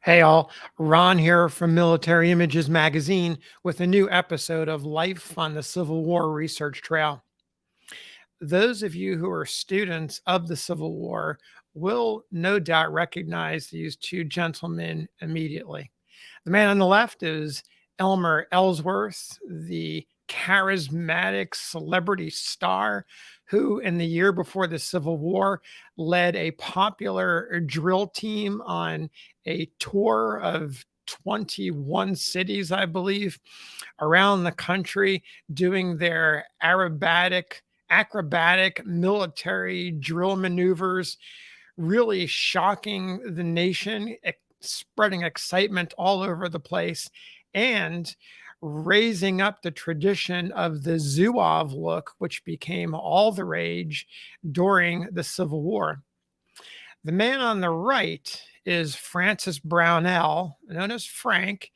Hey all, Ron here from Military Images Magazine with a new episode of Life on the Civil War Research Trail. Those of you who are students of the Civil War will no doubt recognize these two gentlemen immediately. The man on the left is Elmer Ellsworth, the charismatic celebrity star who, in the year before the Civil War, led a popular drill team on a tour of 21 cities, I believe, around the country, doing their acrobatic military drill maneuvers, really shocking the nation, spreading excitement all over the place, and raising up the tradition of the Zouave look, which became all the rage during the Civil War. The man on the right is Francis Brownell, known as Frank.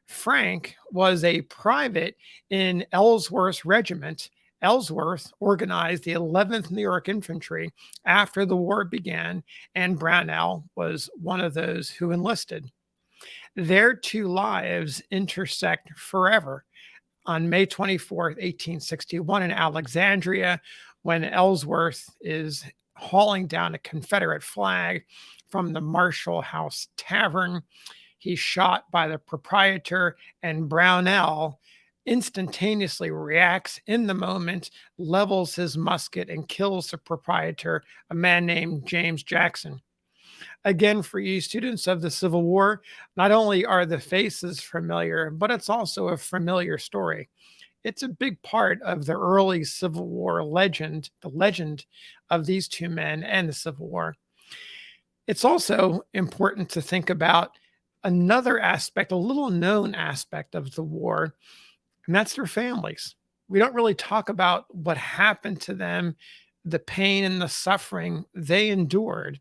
Frank was a private in Ellsworth's regiment. Ellsworth organized the 11th New York Infantry after the war began, and Brownell was one of those who enlisted. Their two lives intersect forever on May 24th, 1861, in Alexandria, when Ellsworth is hauling down a Confederate flag from the Marshall House Tavern. He's shot by the proprietor, and Brownell instantaneously reacts in the moment, levels his musket, and kills the proprietor, a man named James Jackson. Again, for you students of the Civil War, not only are the faces familiar, but it's also a familiar story. It's a big part of the early Civil War legend, the legend of these two men and the Civil War. It's also important to think about another aspect, a little known aspect of the war, and that's their families. We don't really talk about what happened to them, the pain and the suffering they endured.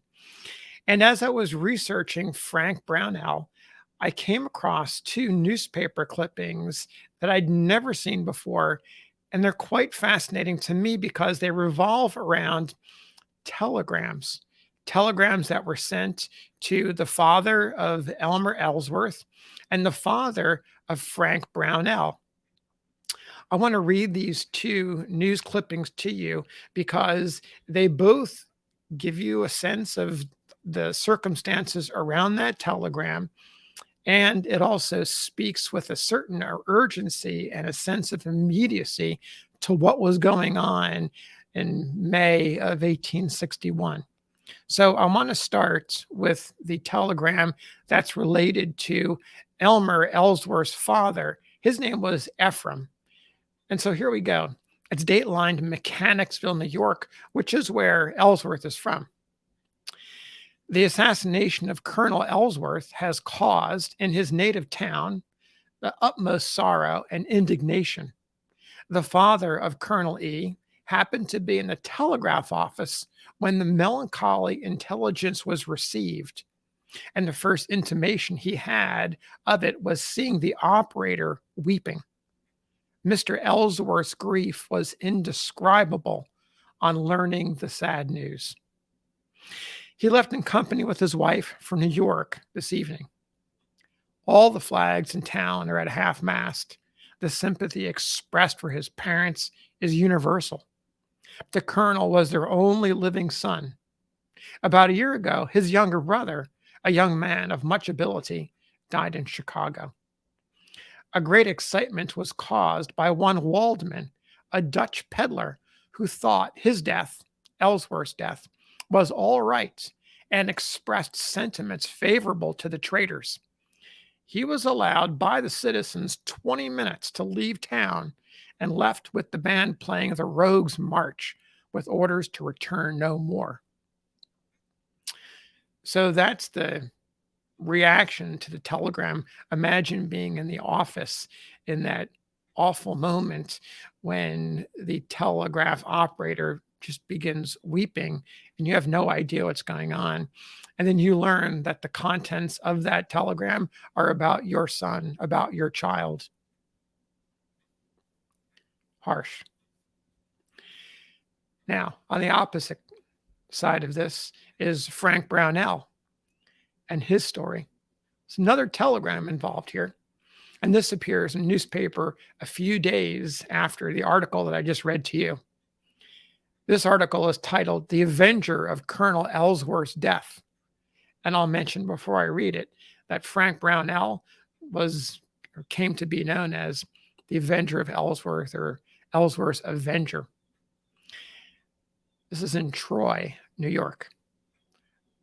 And as I was researching Frank Brownell, I came across two newspaper clippings that I'd never seen before. And they're quite fascinating to me because they revolve around telegrams, telegrams that were sent to the father of Elmer Ellsworth and the father of Frank Brownell. I want to read these two news clippings to you because they both give you a sense of the circumstances around that telegram. And it also speaks with a certain urgency and a sense of immediacy to what was going on in May of 1861. So I want to start with the telegram that's related to Elmer Ellsworth's father. His name was Ephraim. And so here we go. It's datelined Mechanicsville, New York, which is where Ellsworth is from. The assassination of Colonel Ellsworth has caused in his native town the utmost sorrow and indignation. The father of Colonel E happened to be in the telegraph office when the melancholy intelligence was received. And the first intimation he had of it was seeing the operator weeping. Mr. Ellsworth's grief was indescribable on learning the sad news. He left in company with his wife for New York this evening. All the flags in town are at half mast. The sympathy expressed for his parents is universal. The colonel was their only living son. About a year ago, his younger brother, a young man of much ability, died in Chicago. A great excitement was caused by one Waldman, a Dutch peddler, who thought his death, Ellsworth's death, was all right and expressed sentiments favorable to the traitors. He was allowed by the citizens 20 minutes to leave town and left with the band playing the Rogue's March with orders to return no more. So that's the reaction to the telegram. Imagine being in the office in that awful moment when the telegraph operator just begins weeping and you have no idea what's going on. And then you learn that the contents of that telegram are about your son, about your child. Harsh. Now, on the opposite side of this is Frank Brownell and his story. There's another telegram involved here, and this appears in a newspaper a few days after the article that I just read to you. This article is titled "The Avenger of Colonel Ellsworth's Death." And I'll mention before I read it that Frank Brownell was or came to be known as the Avenger of Ellsworth, or Ellsworth's Avenger. This is in Troy, New York.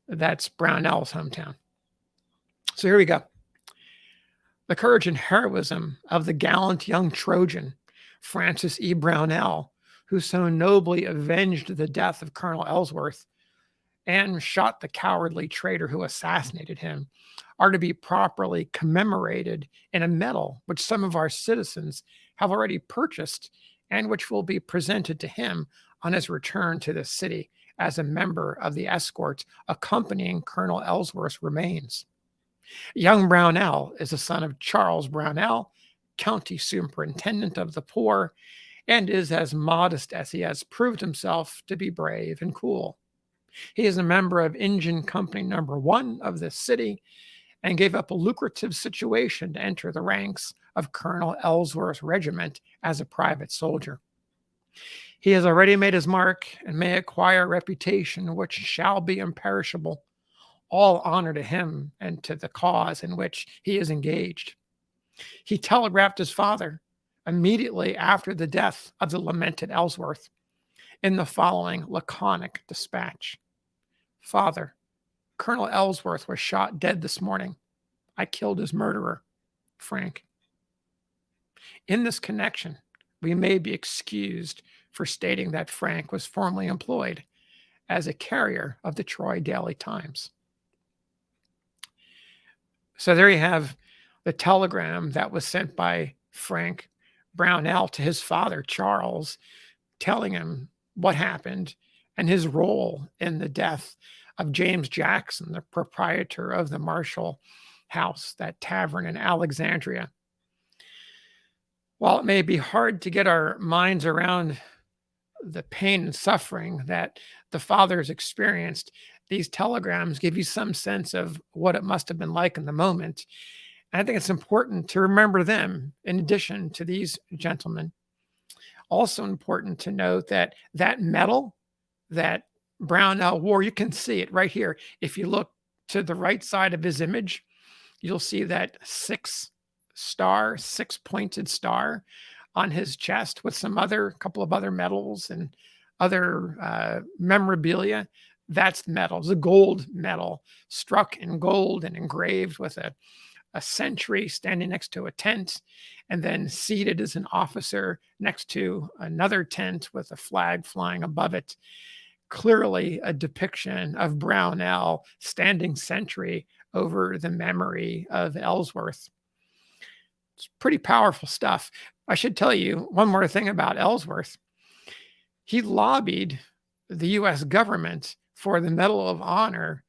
That's Brownell's hometown. So here we go. The courage and heroism of the gallant young Trojan, Francis E. Brownell, who so nobly avenged the death of Colonel Ellsworth and shot the cowardly traitor who assassinated him, are to be properly commemorated in a medal which some of our citizens have already purchased and which will be presented to him on his return to the city as a member of the escort accompanying Colonel Ellsworth's remains. Young Brownell is the son of Charles Brownell, county superintendent of the poor, and is as modest as he has proved himself to be brave and cool. He is a member of Engine Company Number 1 of this city and gave up a lucrative situation to enter the ranks of Colonel Ellsworth's regiment as a private soldier. He has already made his mark and may acquire a reputation which shall be imperishable. All honor to him and to the cause in which he is engaged. He telegraphed his father immediately after the death of the lamented Ellsworth in the following laconic dispatch: "Father, Colonel Ellsworth was shot dead this morning. I killed his murderer, Frank." In this connection, we may be excused for stating that Frank was formerly employed as a carrier of the Troy Daily Times. So there you have the telegram that was sent by Frank Brownell to his father, Charles, telling him what happened and his role in the death of James Jackson, the proprietor of the Marshall House, that tavern in Alexandria. While it may be hard to get our minds around the pain and suffering that the fathers experienced, these telegrams give you some sense of what it must have been like in the moment. And I think it's important to remember them in addition to these gentlemen. Also important to note that that medal that Brownell wore, you can see it right here. If you look to the right side of his image, you'll see that six-pointed star on his chest with some couple of other medals and other memorabilia. That's the medal. It's a gold medal struck in gold and engraved with a sentry standing next to a tent, and then seated as an officer next to another tent with a flag flying above it. Clearly a depiction of Brownell standing sentry over the memory of Ellsworth. It's pretty powerful stuff. I should tell you one more thing about Ellsworth. He lobbied the U.S. government for the Medal of Honor,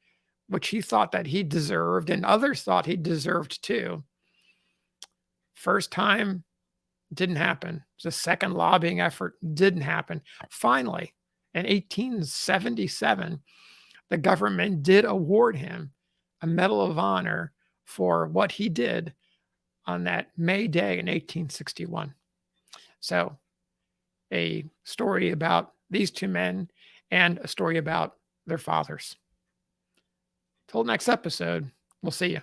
which he thought that he deserved and others thought he deserved too. First time, didn't happen. The second lobbying effort didn't happen. Finally, in 1877, the government did award him a Medal of Honor for what he did on that May Day in 1861. So a story about these two men and a story about their fathers. Till next episode, we'll see you.